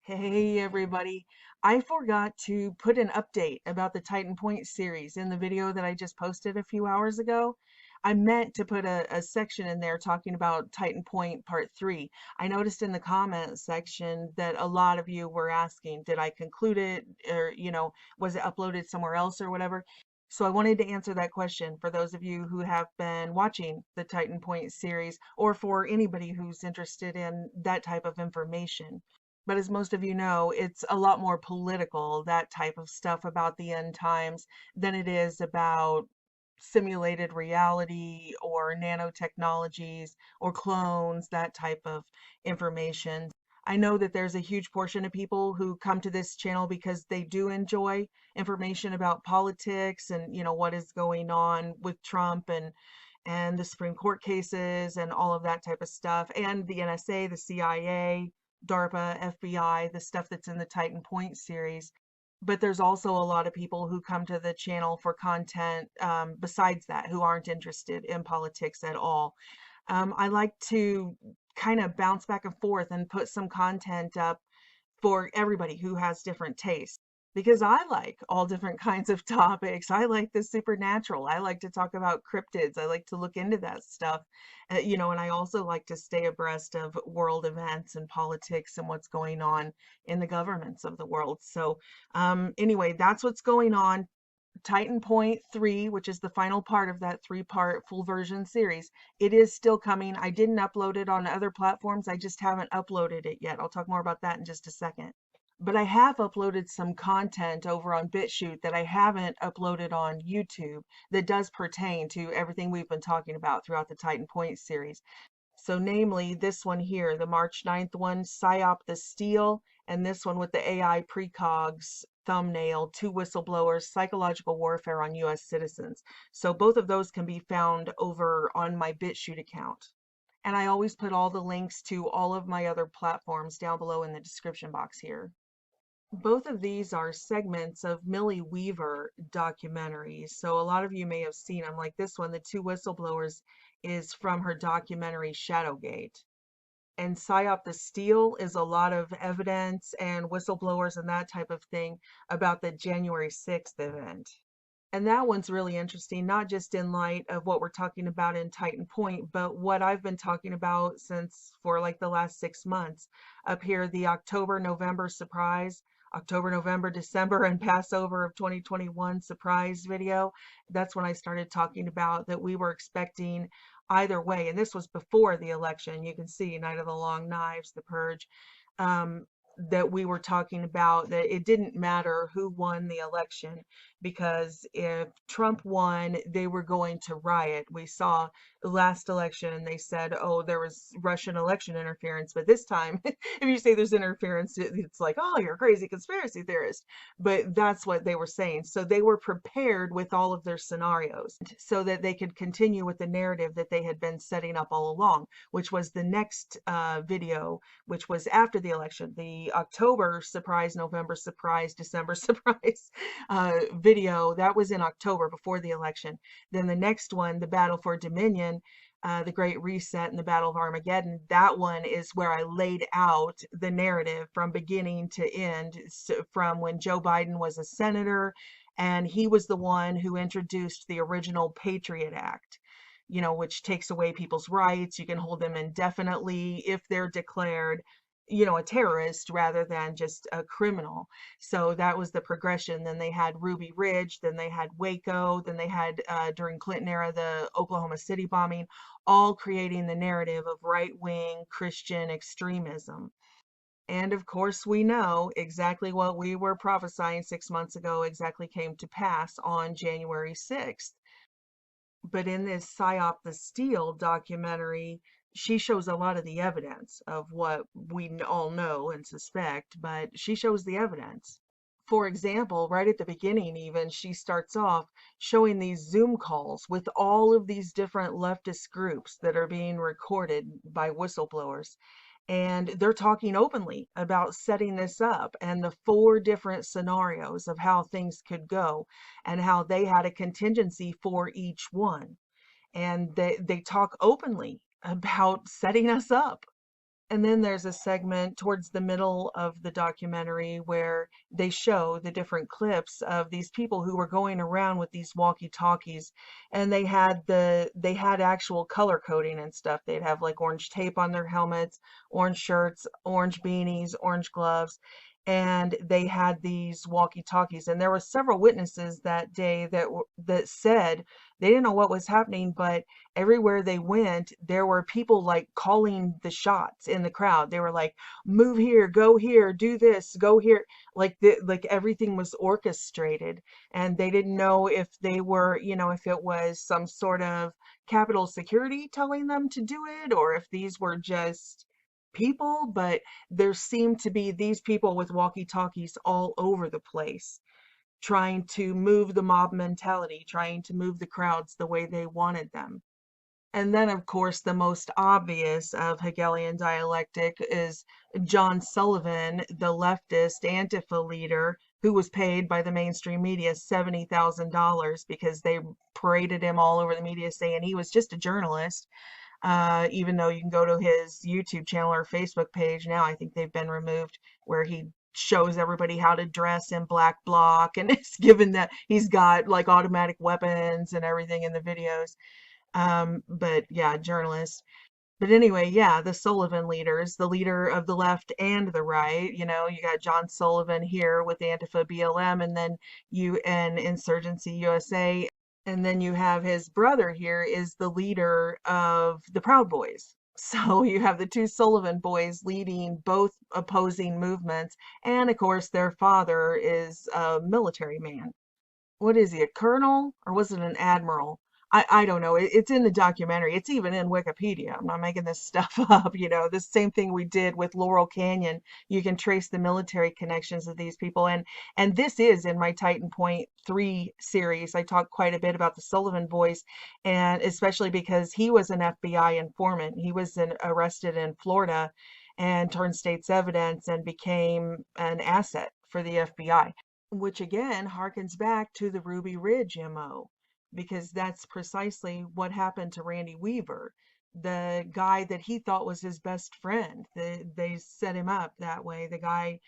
Hey everybody. I forgot to put an update about the Titan Point series in the video that I just posted a few hours ago. I meant to put a section in there talking about Titan Point Part 3. I noticed in the comments section that a lot of you were asking, did I conclude it or, was it uploaded somewhere else or whatever? So I wanted to answer that question for those of you who have been watching the Titan Point series or for anybody who's interested in that type of information. But as most of you know, it's a lot more political, that type of stuff about the end times, than it is about simulated reality or nanotechnologies or clones, that type of information. I know that there's a huge portion of people who come to this channel because they do enjoy information about politics and, what is going on with Trump and the Supreme Court cases and all of that type of stuff, and the NSA, the CIA, DARPA, FBI, the stuff that's in the Titan Point series. But there's also a lot of people who come to the channel for content besides that, who aren't interested in politics at all. I like to kind of bounce back and forth and put some content up for everybody who has different tastes. Because I like all different kinds of topics. I like the supernatural. I like to talk about cryptids. I like to look into that stuff. And I also like to stay abreast of world events and politics and what's going on in the governments of the world. So, anyway, that's what's going on. Titan Point 3, which is the final part of that three-part full version series. It is still coming. I didn't upload it on other platforms. I just haven't uploaded it yet. I'll talk more about that in just a second. But I have uploaded some content over on BitChute that I haven't uploaded on YouTube that does pertain to everything we've been talking about throughout the Titan Point series. So namely this one here, the March 9th one, PSYOP the Steel, and this one with the AI precogs thumbnail, two whistleblowers, psychological warfare on US citizens. So both of those can be found over on my BitChute account. And I always put all the links to all of my other platforms down below in the description box here. Both of these are segments of Millie Weaver documentaries. So a lot of you may have seen them, like this one, The Two Whistleblowers, is from her documentary Shadowgate. And PSYOP the Steel is a lot of evidence and whistleblowers and that type of thing about the January 6th event. And that one's really interesting, not just in light of what we're talking about in Titan Point, but what I've been talking about since for like the last 6 months. Up here, the October, November surprise, October, November, December, and Passover of 2021 surprise video. That's when I started talking about that we were expecting either way. And this was before the election. You can see Night of the Long Knives, The Purge. Um, that we were talking about that it didn't matter who won the election because if Trump won, they were going to riot. We saw the last election, they said, oh, there was Russian election interference. But this time, if you say there's interference, it's like, oh, you're a crazy conspiracy theorist. But that's what they were saying. So they were prepared with all of their scenarios so that they could continue with the narrative that they had been setting up all along, which was the next video, which was after the election, the October surprise, November surprise, December surprise video. That was in October before the election. Then the next one, the Battle for Dominion, the Great Reset and the Battle of Armageddon, that one is where I laid out the narrative from beginning to end, so from when Joe Biden was a senator, and he was the one who introduced the original Patriot Act, which takes away people's rights. You can hold them indefinitely if they're declared, a terrorist rather than just a criminal. So that was the progression. Then they had Ruby Ridge, then they had Waco, then they had, during Clinton era, the Oklahoma City bombing, all creating the narrative of right-wing Christian extremism. And of course, we know exactly what we were prophesying 6 months ago exactly came to pass on January 6th. But in this PSYOP the Steel documentary, she shows a lot of the evidence of what we all know and suspect, but she shows the evidence. For example, right at the beginning, even, she starts off showing these Zoom calls with all of these different leftist groups that are being recorded by whistleblowers. And they're talking openly about setting this up and the four different scenarios of how things could go and how they had a contingency for each one. And they talk openly about setting us up. And then there's a segment towards the middle of the documentary where they show the different clips of these people who were going around with these walkie-talkies, and they had actual color coding and stuff. They'd have like orange tape on their helmets, orange shirts, orange beanies, orange gloves, and they had these walkie-talkies. And there were several witnesses that day that said they didn't know what was happening, but everywhere they went, there were people like calling the shots in the crowd. They were like, "Move here, go here, do this, go here." Like everything was orchestrated, and they didn't know if they were, if it was some sort of Capitol security telling them to do it, or if these were just people. But there seemed to be these people with walkie-talkies all over the place, trying to move the mob mentality, trying to move the crowds the way they wanted them. And then, of course, the most obvious of Hegelian dialectic is John Sullivan, the leftist Antifa leader, who was paid by the mainstream media $70,000 because they paraded him all over the media saying he was just a journalist. Even though you can go to his YouTube channel or Facebook page now, I think they've been removed, where he shows everybody how to dress in black bloc, and it's given that he's got like automatic weapons and everything in the videos. But yeah, journalist. But anyway, yeah, the Sullivan leaders, the leader of the left and the right, you got John Sullivan here with Antifa BLM, and then UN Insurgency USA, and then you have his brother here is the leader of the Proud Boys. So you have the two Sullivan boys leading both opposing movements, and of course their father is a military man. What is he, a colonel, or was it an admiral? I don't know. It's in the documentary. It's even in Wikipedia. I'm not making this stuff up. The same thing we did with Laurel Canyon. You can trace the military connections of these people. And this is in my Titan Point 3 series. I talk quite a bit about the Sullivan boys, and especially because he was an FBI informant. He was arrested in Florida and turned state's evidence and became an asset for the FBI, which again harkens back to the Ruby Ridge MO, because that's precisely what happened to Randy Weaver, the guy that he thought was his best friend. They set him up that way. The guy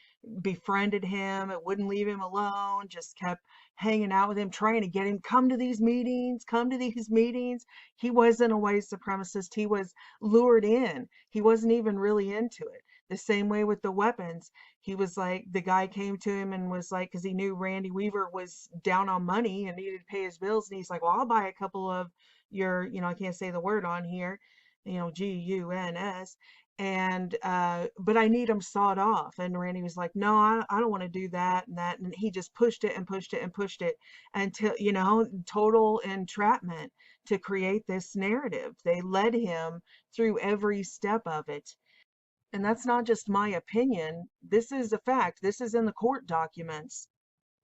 befriended him, it wouldn't leave him alone, just kept hanging out with him, trying to get him, come to these meetings, come to these meetings. He wasn't a white supremacist. He was lured in. He wasn't even really into it. The same way with the weapons. He was like, the guy came to him and was like, because he knew Randy Weaver was down on money and needed to pay his bills. And he's like, well, I'll buy a couple of your, I can't say the word on here, GUNS. And, but I need them sawed off. And Randy was like, no, I don't want to do that and that. And he just pushed it and pushed it and pushed it until, total entrapment to create this narrative. They led him through every step of it. And that's not just my opinion. This is a fact. This is in the court documents.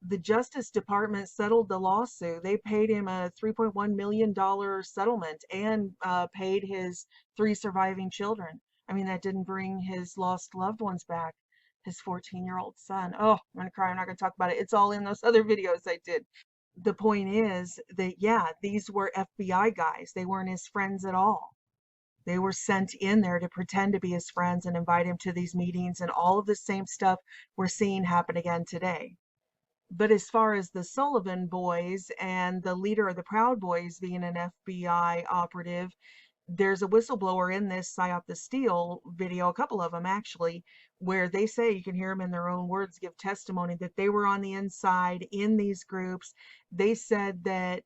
The Justice Department settled the lawsuit. They paid him a $3.1 million settlement and paid his 3 surviving children. I mean, that didn't bring his lost loved ones back. His 14-year-old son. Oh, I'm going to cry. I'm not going to talk about it. It's all in those other videos I did. The point is that, yeah, these were FBI guys. They weren't his friends at all. They were sent in there to pretend to be his friends and invite him to these meetings, and all of the same stuff we're seeing happen again today. But as far as the Sullivan boys and the leader of the Proud Boys being an FBI operative, there's a whistleblower in this Psyop the Steel video, a couple of them actually, where they say, you can hear them in their own words give testimony, that they were on the inside in these groups. They said that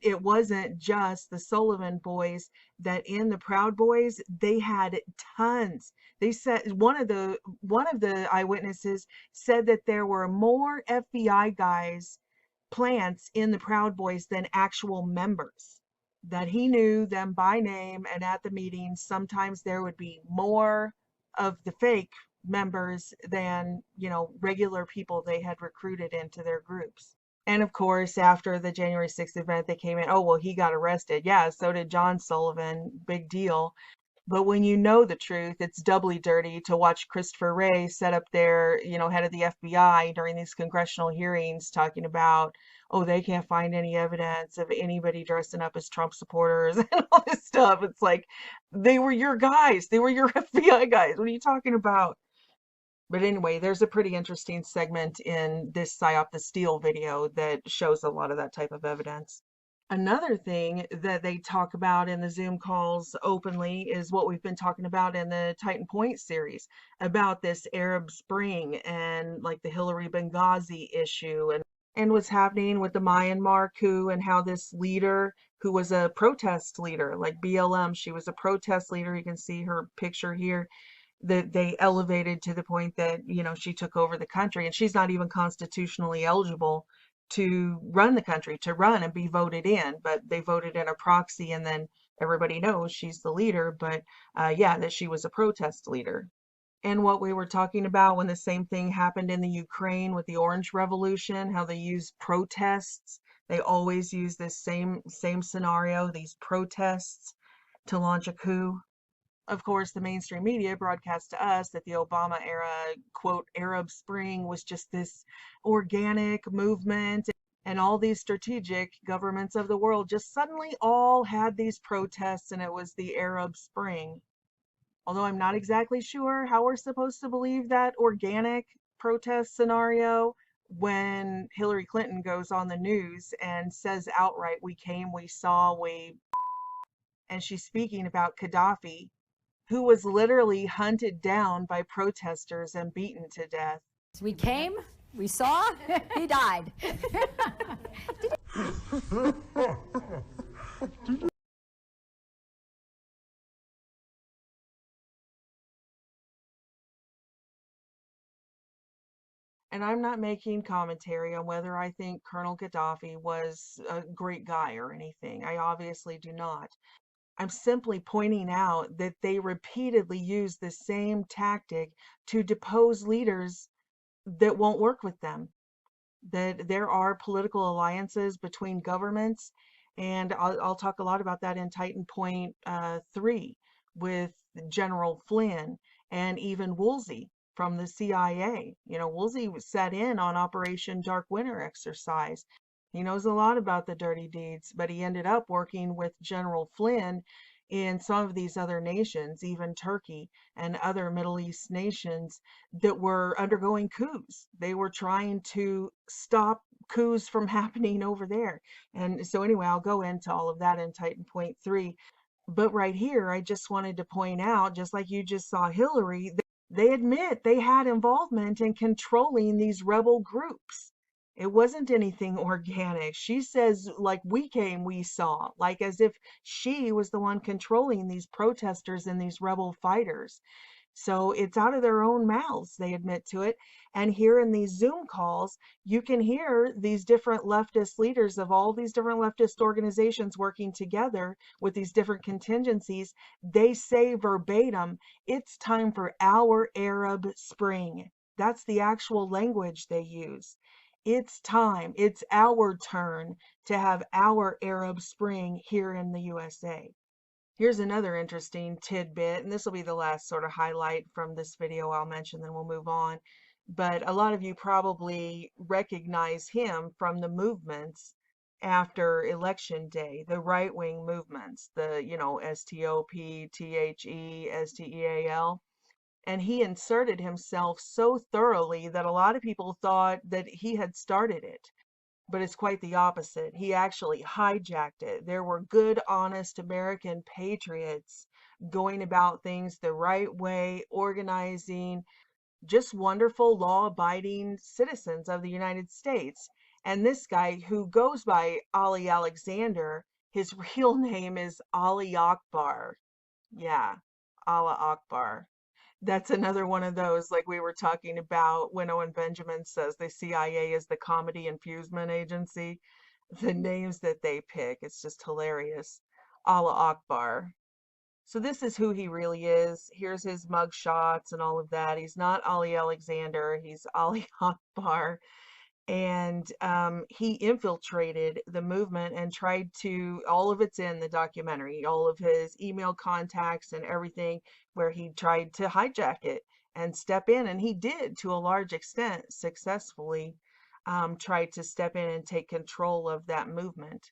it wasn't just the Sullivan boys, that in the Proud Boys they had tons. They said one of the eyewitnesses said that there were more FBI guys, plants in the Proud Boys than actual members, that he knew them by name, and at the meetings sometimes there would be more of the fake members than regular people they had recruited into their groups. And of course, after the January 6th event, they came in, oh, well, he got arrested. Yeah, so did John Sullivan. Big deal. But when you know the truth, it's doubly dirty to watch Christopher Wray set up there, head of the FBI during these congressional hearings talking about, oh, they can't find any evidence of anybody dressing up as Trump supporters and all this stuff. It's like, they were your guys. They were your FBI guys. What are you talking about? But anyway, there's a pretty interesting segment in this PSYOP the Steel video that shows a lot of that type of evidence. Another thing that they talk about in the Zoom calls openly is what we've been talking about in the Titan Point series about this Arab Spring and like the Hillary Benghazi issue and what's happening with the Myanmar coup and how this leader who was a protest leader, like BLM, she was a protest leader. You can see her picture here that they elevated to the point that, she took over the country and she's not even constitutionally eligible to run the country, to run and be voted in, but they voted in a proxy and then everybody knows she's the leader, but yeah, that she was a protest leader. And what we were talking about when the same thing happened in the Ukraine with the Orange Revolution, how they use protests. They always use this same scenario, these protests to launch a coup. Of course, the mainstream media broadcast to us that the Obama era, quote, Arab Spring was just this organic movement, and all these strategic governments of the world just suddenly all had these protests, and it was the Arab Spring. Although I'm not exactly sure how we're supposed to believe that organic protest scenario when Hillary Clinton goes on the news and says outright, we came, we saw, and she's speaking about Gaddafi, who was literally hunted down by protesters and beaten to death. We came, we saw, he died. And I'm not making commentary on whether I think Colonel Gaddafi was a great guy or anything. I obviously do not. I'm simply pointing out that they repeatedly use the same tactic to depose leaders that won't work with them. That there are political alliances between governments, and I'll talk a lot about that in Titan Point 3 with General Flynn and even Woolsey from the CIA. Woolsey sat in on Operation Dark Winter exercise. He knows a lot about the dirty deeds, but he ended up working with General Flynn in some of these other nations, even Turkey and other Middle East nations that were undergoing coups. They were trying to stop coups from happening over there. And so anyway, I'll go into all of that in Titan Point 3. But right here, I just wanted to point out, just like you just saw Hillary, they admit they had involvement in controlling these rebel groups. It wasn't anything organic. She says, like, we came, we saw, like as if she was the one controlling these protesters and these rebel fighters. So it's out of their own mouths, they admit to it. And here in these Zoom calls, you can hear these different leftist leaders of all these different leftist organizations working together with these different contingencies. They say verbatim, it's time for our Arab Spring. That's the actual language they use. It's time, it's our turn to have our Arab Spring here in the USA. Here's another interesting tidbit, and this will be the last sort of highlight from this video I'll mention, then we'll move on. But a lot of you probably recognize him from the movements after Election Day, the right-wing movements, the, STOP, THE, STEAL. And he inserted himself so thoroughly that a lot of people thought that he had started it. But it's quite the opposite. He actually hijacked it. There were good, honest American patriots going about things the right way, organizing, just wonderful, law-abiding citizens of the United States. And this guy who goes by Ali Alexander, his real name is Ali Akbar. Yeah, Allah Akbar. That's another one of those, like we were talking about when Owen Benjamin says the CIA is the comedy infusement agency. The names that they pick, it's just hilarious. Allah Akbar. So this is who he really is. Here's his mug shots and all of that. He's not Ali Alexander, he's Ali Akbar. And he infiltrated the movement and tried to, all of it's in the documentary, all of his email contacts and everything, where he tried to hijack it and step in, and he did to a large extent successfully tried to step in and take control of that movement.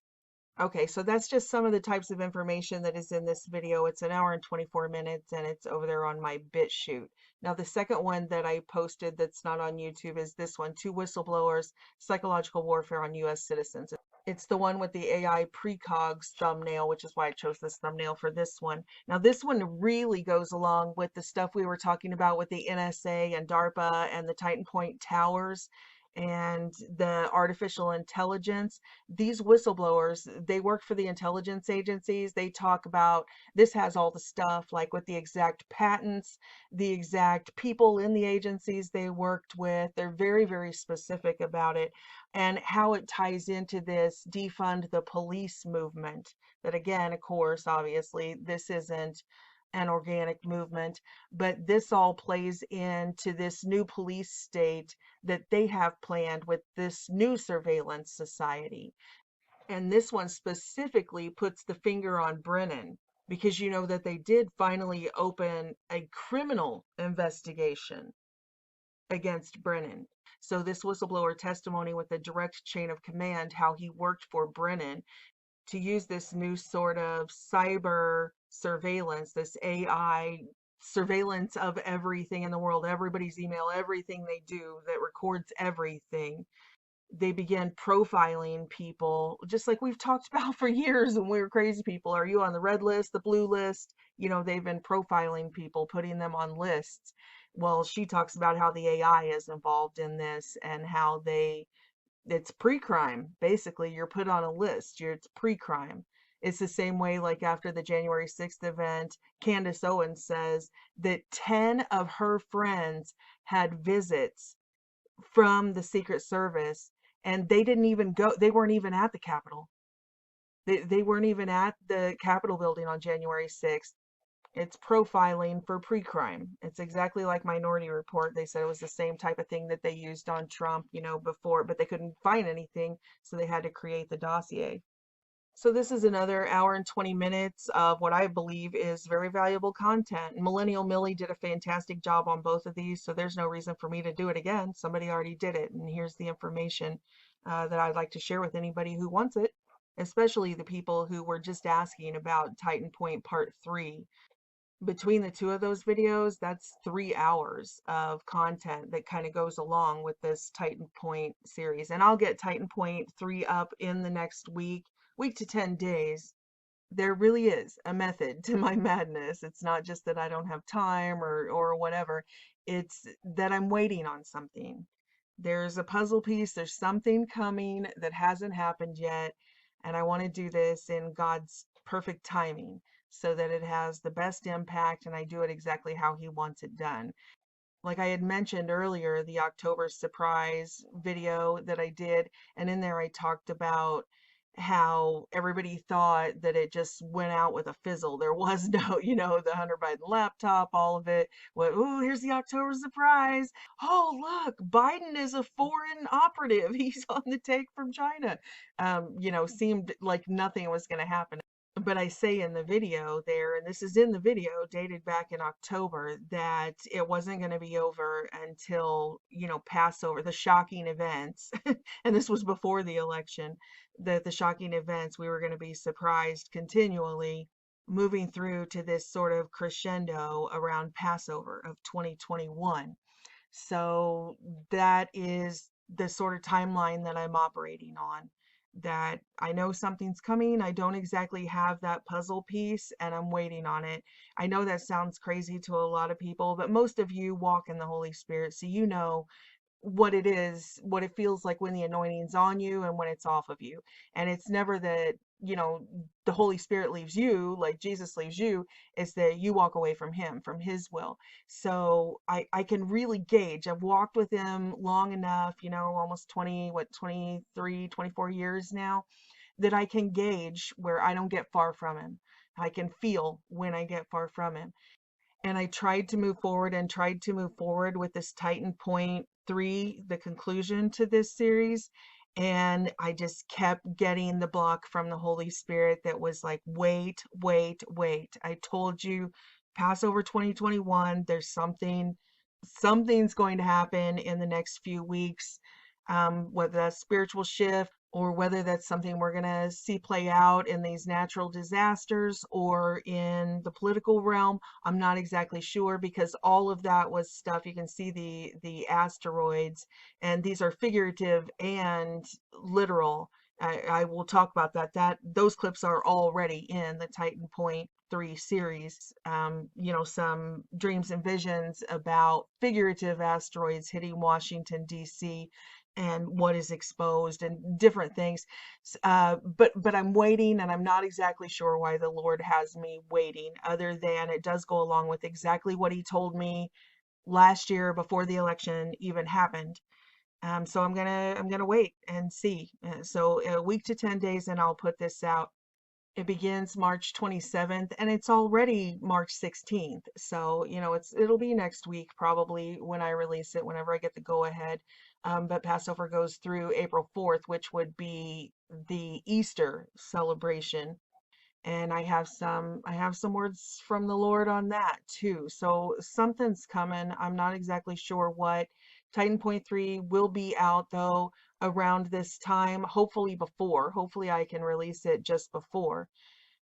Okay, so that's just some of the types of information that is in this video. It's an hour and 24 minutes and it's over there on my BitChute. Now, the second one that I posted that's not on YouTube is this one, Two Whistleblowers, Psychological Warfare on US Citizens. It's the one with the AI precogs thumbnail, which is why I chose this thumbnail for this one. Now, this one really goes along with the stuff we were talking about with the NSA and DARPA and the Titan Point towers and the artificial intelligence. These whistleblowers, they work for the intelligence agencies. They talk about this has all the stuff like with the exact patents, the exact people in the agencies they worked with. They're very, very specific about it and how it ties into this defund the police movement. That again, of course, obviously, this isn't an organic movement, but this all plays into this new police state that they have planned with this new surveillance society. And this one specifically puts the finger on Brennan because you know that they did finally open a criminal investigation against Brennan. So this whistleblower testimony with a direct chain of command, how he worked for Brennan to use this new sort of cyber surveillance, this AI surveillance of everything in the world, everybody's email, everything they do that records everything. They began profiling people, just like we've talked about for years when we were crazy people. Are you on the red list, the blue list? You know, they've been profiling people, putting them on lists. Well, she talks about how the AI is involved in this and how it's pre-crime. Basically, you're put on a list. It's pre-crime. It's the same way like after the January 6th event, Candace Owens says that 10 of her friends had visits from the Secret Service and they didn't even go, they weren't even at the Capitol. They weren't even at the Capitol building on January 6th. It's profiling for pre-crime. It's exactly like Minority Report. They said it was the same type of thing that they used on Trump, you know, before, but they couldn't find anything, so they had to create the dossier. So this is another hour and 20 minutes of what I believe is very valuable content. Millennial Millie did a fantastic job on both of these, so there's no reason for me to do it again. Somebody already did it, and here's the information that I'd like to share with anybody who wants it, especially the people who were just asking about Titan Point Part 3. Between the two of those videos, that's 3 hours of content that kind of goes along with this Titan Point series. And I'll get Titan Point 3 up in the next week to 10 days. There really is a method to my madness. It's not just that I don't have time or whatever. It's that I'm waiting on something. There's a puzzle piece, there's something coming that hasn't happened yet, and I want to do this in God's perfect timing so that it has the best impact and I do it exactly how he wants it done. Like I had mentioned earlier, the October surprise video that I did, and in there I talked about how everybody thought that it just went out with a fizzle. There was no, you know, the Hunter Biden laptop, all of it. Well, oh, here's the October surprise. Oh, look, Biden is a foreign operative. He's on the take from China. You know, seemed like nothing was going to happen. But I say in the video there, and this is in the video dated back in October, that it wasn't going to be over until, you know, Passover, the shocking events. And this was before the election, that the shocking events, we were going to be surprised continually moving through to this sort of crescendo around Passover of 2021. So that is the sort of timeline that I'm operating on. That I know something's coming. I don't exactly have that puzzle piece and I'm waiting on it. I know that sounds crazy to a lot of people, but most of you walk in the Holy Spirit, so you know what it is, what it feels like when the anointing's on you and when it's off of you. And it's never that, you know, the Holy Spirit leaves you, like Jesus leaves you. It's that you walk away from him, from his will. So I can really gauge. I've walked with him long enough, you know, almost 23, 24 years now, that I can gauge where I don't get far from him. I can feel when I get far from him. And I tried to move forward and tried to move forward with this Titan Point 3, the conclusion to this series. And I just kept getting the block from the Holy Spirit that was like, wait, wait, wait. I told you, Passover 2021, there's something's going to happen in the next few weeks, whether that's spiritual shift or whether that's something we're going to see play out in these natural disasters or in the political realm. I'm not exactly sure, because all of that was stuff. You can see the asteroids, and these are figurative and literal. I will talk about that. Those clips are already in the Titan Point 3 series. Some dreams and visions about figurative asteroids hitting Washington, D.C., and what is exposed and different things. But I'm waiting, and I'm not exactly sure why the Lord has me waiting, other than it does go along with exactly what he told me last year before the election even happened. So I'm gonna wait and see. So a week to 10 days, and I'll put this out. It begins March 27th, and it's already March 16th. So, it'll be next week probably when I release it, whenever I get the go ahead. But Passover goes through April 4th, which would be the Easter celebration. And I have some words from the Lord on that too. So something's coming. I'm not exactly sure what. Titan Point 3 will be out though around this time, hopefully before. Hopefully I can release it just before.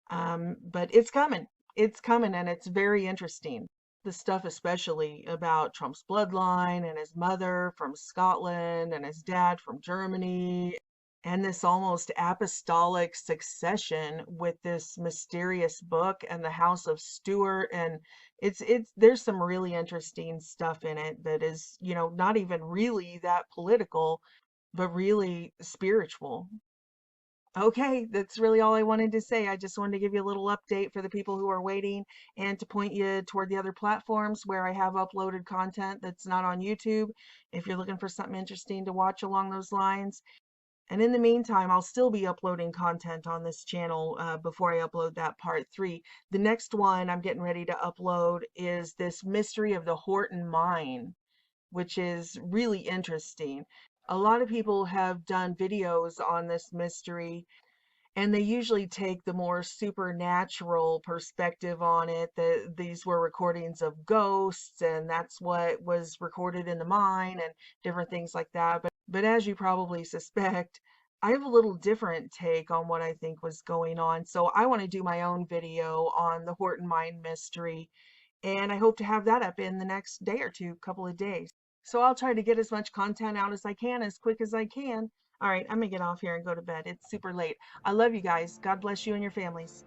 But it's coming. It's coming, and it's very interesting. The stuff especially about Trump's bloodline and his mother from Scotland and his dad from Germany, and this almost apostolic succession with this mysterious book and the House of Stuart. And it's there's some really interesting stuff in it that is, not even really that political, but really spiritual. Okay, that's really all I wanted to say. I just wanted to give you a little update for the people who are waiting, and to point you toward the other platforms where I have uploaded content that's not on YouTube, if you're looking for something interesting to watch along those lines. And in the meantime, I'll still be uploading content on this channel before I upload that part 3. The next one I'm getting ready to upload is this mystery of the Horton Mine, which is really interesting. A lot of people have done videos on this mystery, and they usually take the more supernatural perspective on it. These were recordings of ghosts, and that's what was recorded in the mine, and different things like that. But as you probably suspect, I have a little different take on what I think was going on. So I want to do my own video on the Horton Mine mystery, and I hope to have that up in the next day or two, couple of days. So I'll try to get as much content out as I can, as quick as I can. All right, I'm gonna get off here and go to bed. It's super late. I love you guys. God bless you and your families.